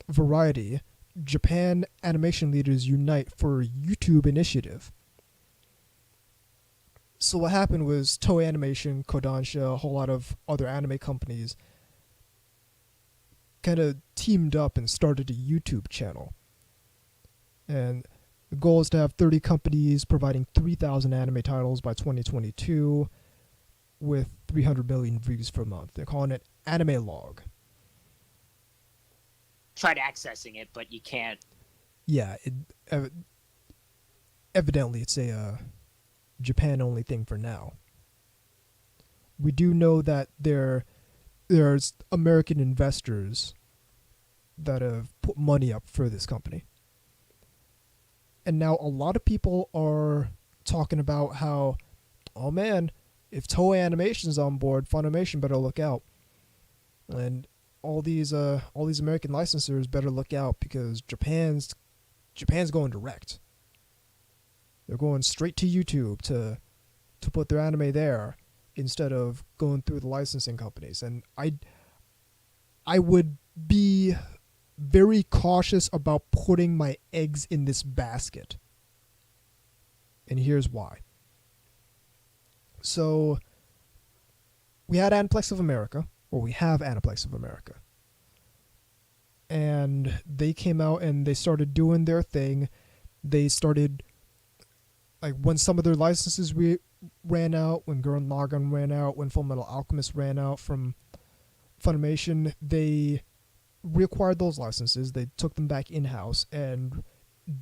Variety, Japan animation leaders unite for YouTube initiative. So what happened was Toei Animation, Kodansha, a whole lot of other anime companies kind of teamed up and started a YouTube channel. And the goal is to have 30 companies providing 3,000 anime titles by 2022 with 300 million views per month. They're calling it Anime Log. Tried accessing it, but you can't. Yeah, evidently it's a Japan-only thing for now. We do know that there's American investors that have put money up for this company. And now a lot of people are talking about how, oh man, if Toei Animation's on board, Funimation better look out. And all these American licensors better look out, because Japan's going direct. They're going straight to YouTube to put their anime there instead of going through the licensing companies. And I would be very cautious about putting my eggs in this basket. And here's why. So we had Aniplex of America, or we have Aniplex of America. And they came out and they started doing their thing. They started, like, when some of their licenses ran out, when Gurren Lagann ran out, when Fullmetal Alchemist ran out from Funimation, they reacquired those licenses. They took them back in-house and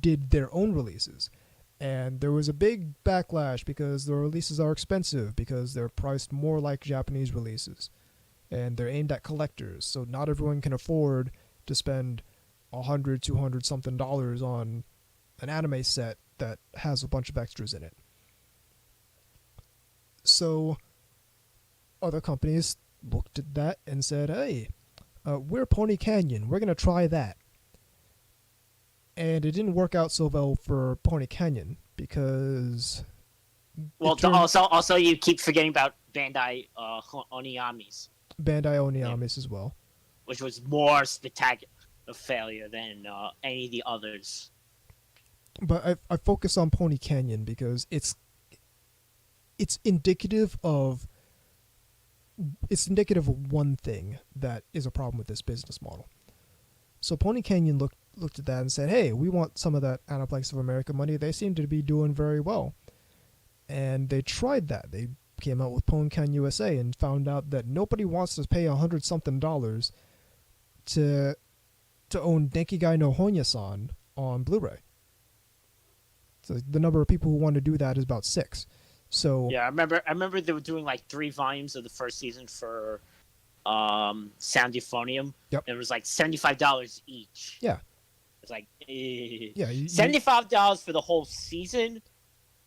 did their own releases. And there was a big backlash because the releases are expensive, because they're priced more like Japanese releases. And they're aimed at collectors, so not everyone can afford to spend $100, $200 something on an anime set that has a bunch of extras in it. So other companies looked at that and said, hey, we're Pony Canyon, we're going to try that. And it didn't work out so well for Pony Canyon, because also you keep forgetting about Bandai Oniami's. Bandai Oniami's as well, which was more spectacular failure than any of the others. But I focus on Pony Canyon because it's indicative of one thing that is a problem with this business model. So Pony Canyon looked at that and said, hey, we want some of that Aniplex of America money. They seem to be doing very well. And they tried that. They came out with Pony Canyon USA and found out that nobody wants to pay $100 something to own Denkigai no Honya-san on Blu-ray. So the number of people who want to do that is about 6. So yeah, I remember they were doing like 3 volumes of the first season for Sound Euphonium. Yep. And it was like $75 each. Yeah. It's like yeah, $75 for the whole season.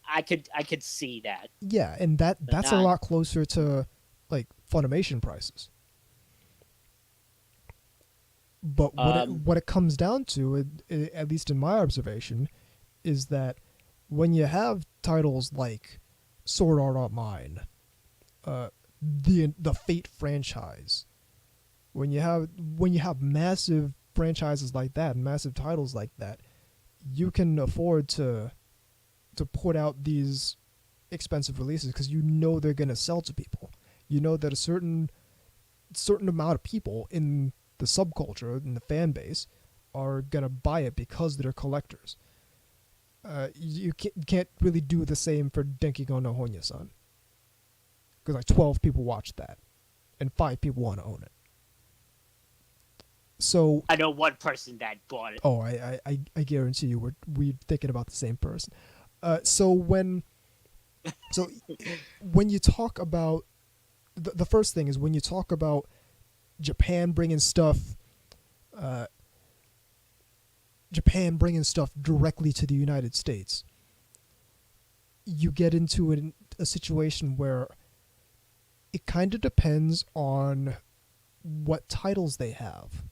I could see that. Yeah, and that's a lot closer to like Funimation prices. But what it comes down to, at least in my observation, is that when you have titles like Sword Art Online, the Fate franchise, when you have massive franchises like that and massive titles like that, you can afford to put out these expensive releases because you know they're gonna sell to people. You know that a certain amount of people in the subculture, in the fan base, are gonna buy it because they're collectors. You can't really do the same for Denki no Honya-san, because like 12 people watched that, and 5 people want to own it. So I know one person that bought it. Oh, I guarantee you we're thinking about the same person. So when you talk about the first thing is when you talk about Japan bringing stuff directly to the United States, you get into a situation where it kind of depends on what titles they have,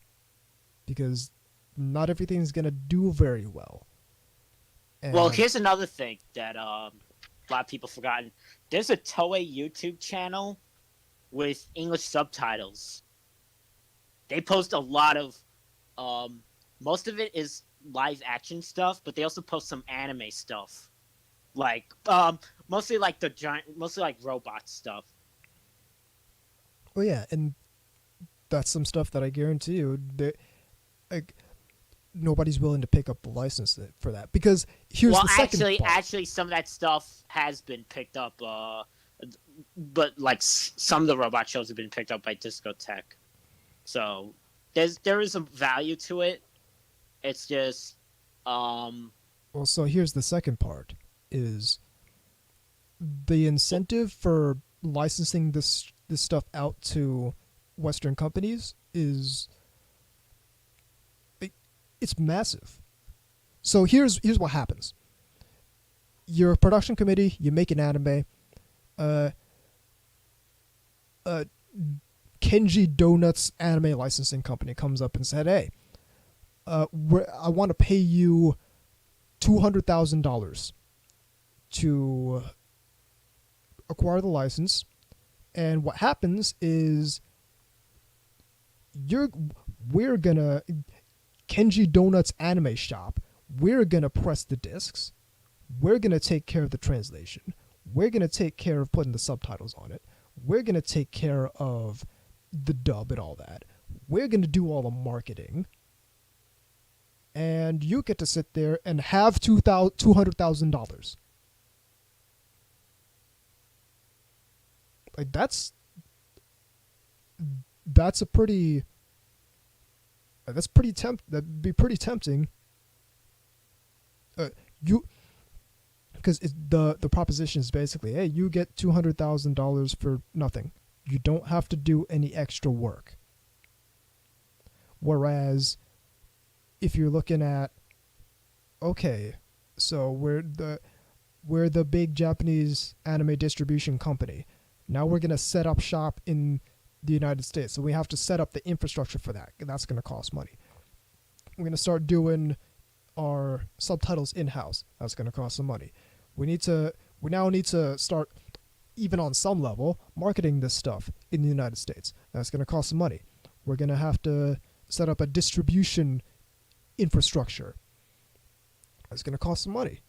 because not everything's going to do very well. And well, here's another thing that a lot of people forgotten. There's a Toei YouTube channel with English subtitles. They post a lot of, most of it is live action stuff, but they also post some anime stuff, like mostly like robot stuff. Oh yeah, and that's some stuff that I guarantee you that nobody's willing to pick up the license for that, because here's the second part. Actually, some of that stuff has been picked up, but like some of the robot shows have been picked up by Discotech, so there is some value to it. It's just well, so here's the second part is the incentive for licensing this stuff out to Western companies is it's massive. So here's what happens. You're a production committee, you make an anime, Kenji Donuts anime licensing company comes up and said, hey, I want to pay you $200,000 to acquire the license, and what happens is we're gonna Kenji Donuts anime shop, we're gonna press the discs, we're gonna take care of the translation, we're gonna take care of putting the subtitles on it, we're gonna take care of the dub and all that, we're gonna do all the marketing, and you get to sit there and have $200,000. Like that'd be pretty tempting. Because the proposition is basically, hey, you get $200,000 for nothing. You don't have to do any extra work. Whereas, if you're looking at, okay, so we're the big Japanese anime distribution company. Now we're gonna set up shop in the United States, so we have to set up the infrastructure for that. That's gonna cost money. We're gonna start doing our subtitles in-house. That's gonna cost some money. We now need to start, even on some level, marketing this stuff in the United States. That's gonna cost some money. We're gonna have to set up a distribution infrastructure. That's gonna cost some money.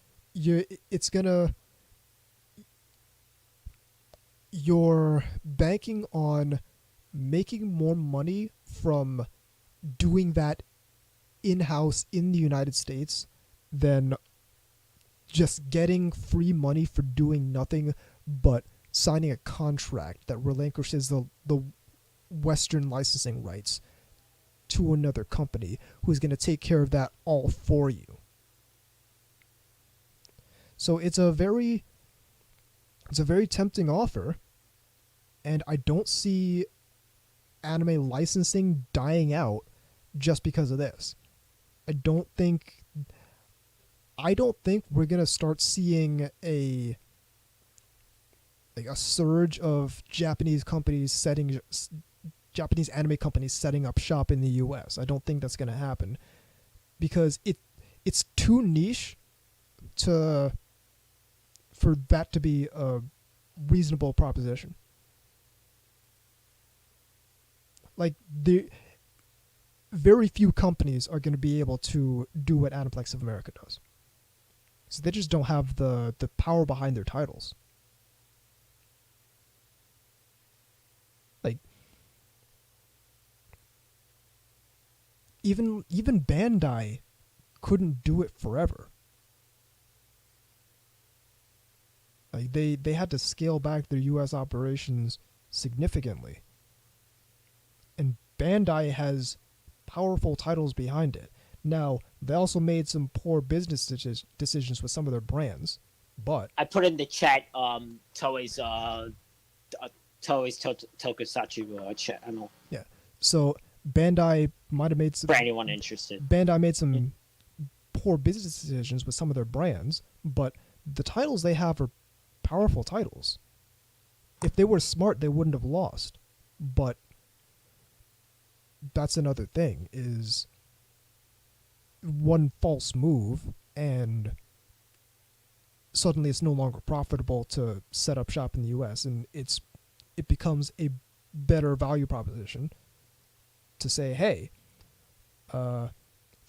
You're banking on making more money from doing that in-house in the United States than just getting free money for doing nothing but signing a contract that relinquishes the Western licensing rights to another company who's going to take care of that all for you. So it's a very tempting offer, and I don't see anime licensing dying out just because of this. I don't think we're gonna start seeing a surge of Japanese anime companies setting up shop in the US. I don't think that's gonna happen because it's too niche for that to be a reasonable proposition. Like, very few companies are going to be able to do what Aniplex of America does. So they just don't have the power behind their titles. even Bandai couldn't do it forever. Like they had to scale back their US operations significantly. And Bandai has powerful titles behind it. Now, they also made some poor business decisions with some of their brands, but I put in the chat Toei's Tokusatsu channel yeah. So Bandai might have made some for anyone interested. Bandai made some poor business decisions with some of their brands, but the titles they have are powerful titles. If they were smart, they wouldn't have lost. But that's another thing, is one false move and suddenly it's no longer profitable to set up shop in the US, and it becomes a better value proposition to say, hey,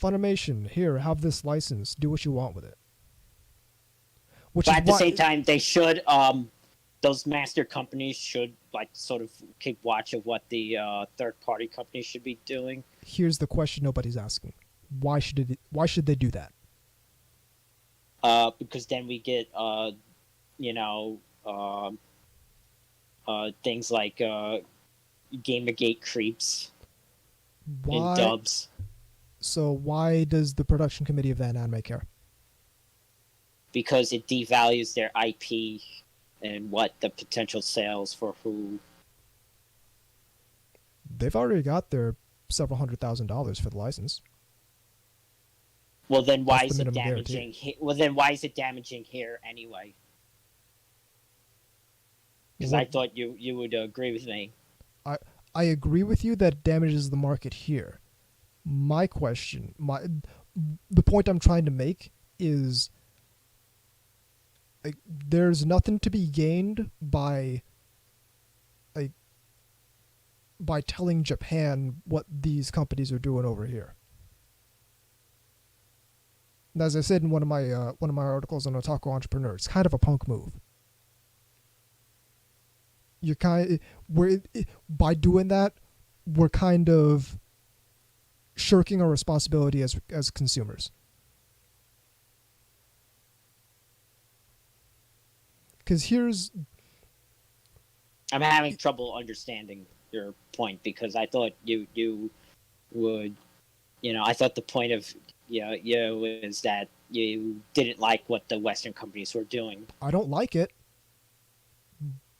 Funimation, here, have this license, do what you want with it. But at the same time, they should those master companies should like sort of keep watch of what the third party companies should be doing. Here's the question nobody's asking: why should they do that? Because then we get things like Gamergate creeps in dubs. So why does the production committee of that anime care? Because it devalues their IP and what the potential sales for who. They've already got their several $100,000 for the license. Well, then why is it damaging? Well, then why is it damaging here anyway? Because I thought you would agree with me. I agree with you that it damages the market here. My question, the point I'm trying to make is, like, there's nothing to be gained by telling Japan what these companies are doing over here. And as I said in one of my articles on Otaku Entrepreneur, it's kind of a punk move. By doing that, we're kind of shirking our responsibility as consumers. Because I'm having trouble understanding your point, because I thought you would, I thought the point of was that you didn't like what the Western companies were doing. I don't like it.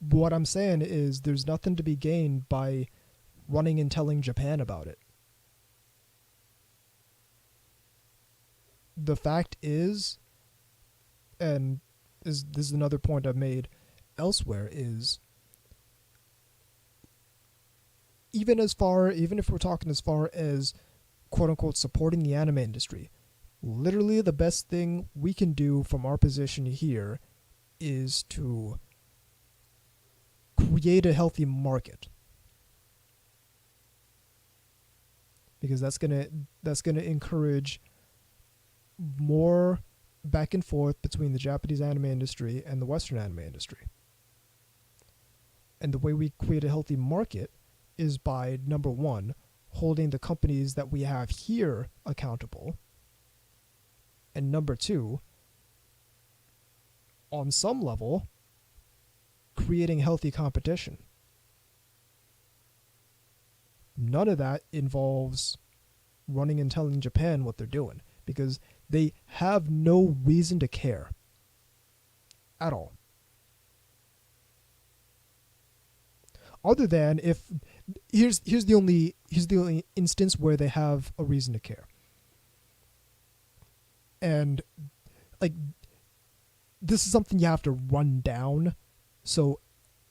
What I'm saying is there's nothing to be gained by running and telling Japan about it. The fact is, and this is another point I've made elsewhere, is even if we're talking as far as quote unquote supporting the anime industry, literally the best thing we can do from our position here is to create a healthy market, because that's gonna encourage more back and forth between the Japanese anime industry and the Western anime industry. And the way we create a healthy market is by, number one, holding the companies that we have here accountable, and number two, on some level, creating healthy competition. None of that involves running and telling Japan what they're doing, because they have no reason to care at all. Other than if here's the only instance where they have a reason to care. And like, this is something you have to run down, so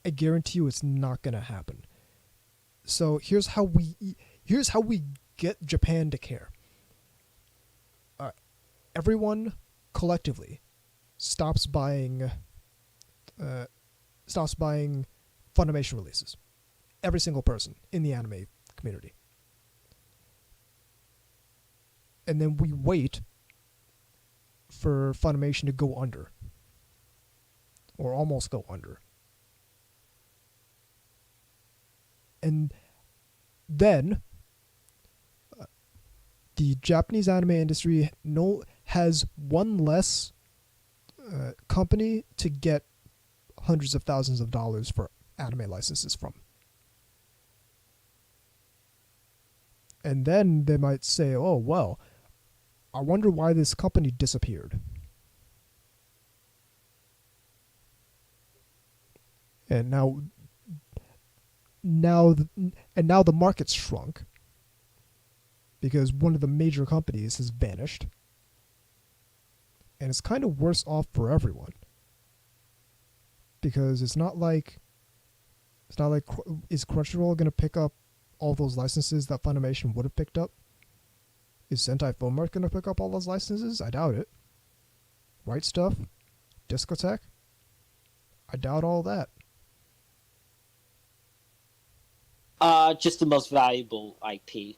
I guarantee you it's not going to happen. So here's how we get Japan to care. Everyone collectively stops buying Funimation releases. Every single person in the anime community. And then we wait for Funimation to go under. Or almost go under. And then the Japanese anime industry has one less company to get hundreds of thousands of dollars for anime licenses from. And then they might say, oh, well, I wonder why this company disappeared. And now the market's shrunk because one of the major companies has vanished. And it's kind of worse off for everyone. Because it's not like is Crunchyroll going to pick up all those licenses that Funimation would have picked up? Is Sentai Filmart going to pick up all those licenses? I doubt it. Right Stuff? Discotheque? I doubt all that. Just the most valuable IP.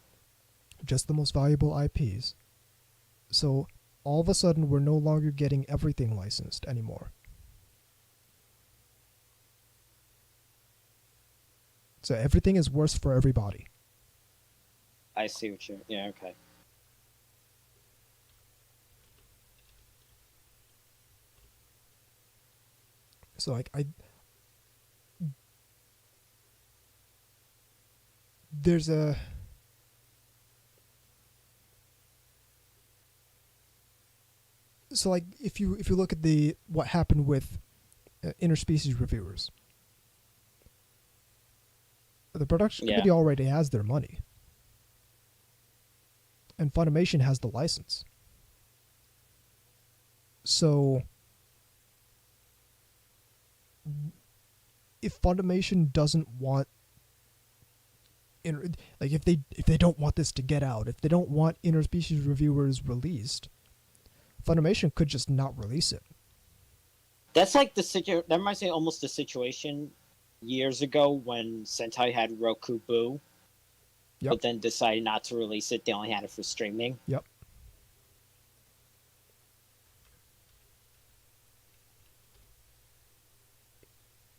Just the most valuable IPs. So all of a sudden we're no longer getting everything licensed anymore. So everything is worse for everybody. I see what you're... Yeah, okay. So like there's a so like if you look at what happened with interspecies reviewers, the production committee already has their money, and Funimation has the license. So if Funimation doesn't want if they don't want this to get out, if they don't want interspecies reviewers released, Funimation could just not release it. That's like that reminds me almost the situation years ago when Sentai had Roku Boo, but then decided not to release it. They only had it for streaming. Yep.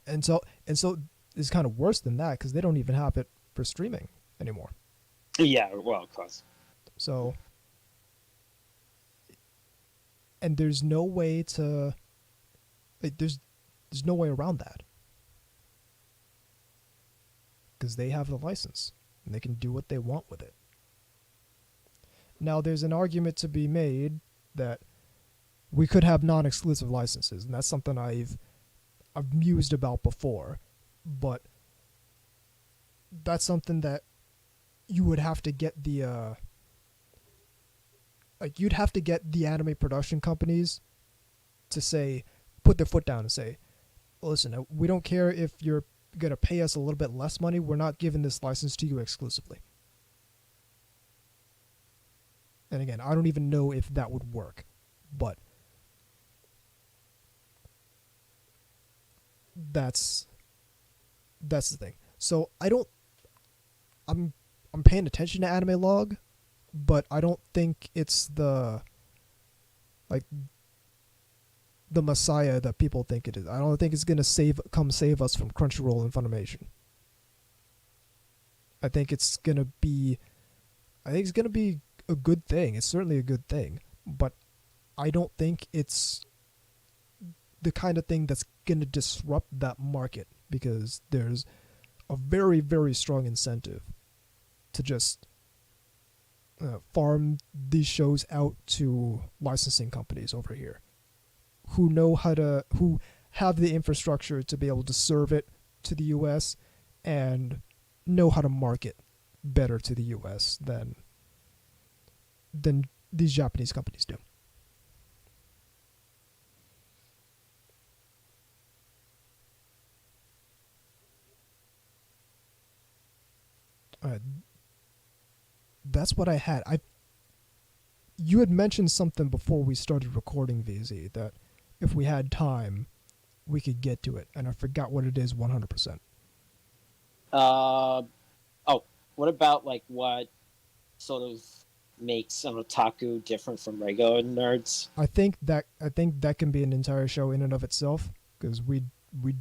And so it's kind of worse than that because they don't even have it for streaming anymore. Yeah, well, of course. So, and there's no way to, there's no way around that because they have the license and they can do what they want with it. Now, there's an argument to be made that we could have non-exclusive licenses, and that's something I've mused about before, but that's something that you would have to get you'd have to get the anime production companies to put their foot down and say, listen, we don't care if you're going to pay us a little bit less money, we're not giving this license to you exclusively. And again, I don't even know if that would work, but that's the thing. So I'm paying attention to Anime Log, but I don't think it's the messiah that people think it is. I don't think it's gonna save us from Crunchyroll and Funimation. I think it's gonna be a good thing. It's certainly a good thing, but I don't think it's the kind of thing that's gonna disrupt that market because there's a very, very strong incentive to just farm these shows out to licensing companies over here who have the infrastructure to be able to serve it to the US and know how to market better to the US than these Japanese companies do. That's what I had. You had mentioned something before we started recording, VZ, that if we had time, we could get to it, and I forgot what it is 100%. What about what sort of makes an otaku different from regular nerds? I think that can be an entire show in and of itself because we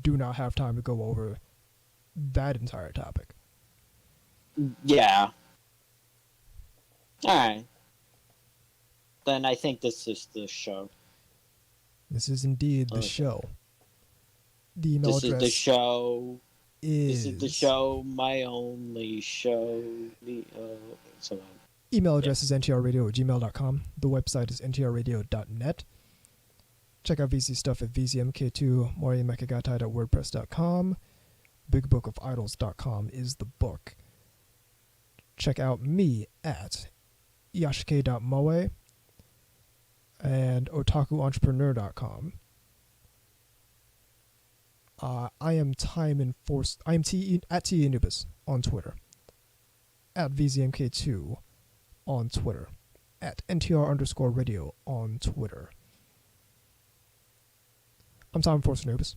do not have time to go over that entire topic. Yeah. All right. Then I think this is the show. This is indeed the Okay. show. The email This is address the show. is This is the show. My only show. So on. email address is ntrradio@gmail.com. The website is ntrradio.net. Check out VZ stuff at vzmk2, moriamekagatai.wordpress.com. bigbookofidols.com is the book. Check out me at yashike.moe and otakuentrepreneur.com. I am at T Anubis on Twitter, at VZMK2 on Twitter, at NTR_radio on Twitter. I'm Time Force Anubis.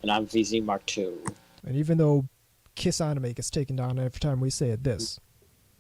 And I'm VZ Mark II. And even though Kissanime gets taken down every time we say it, this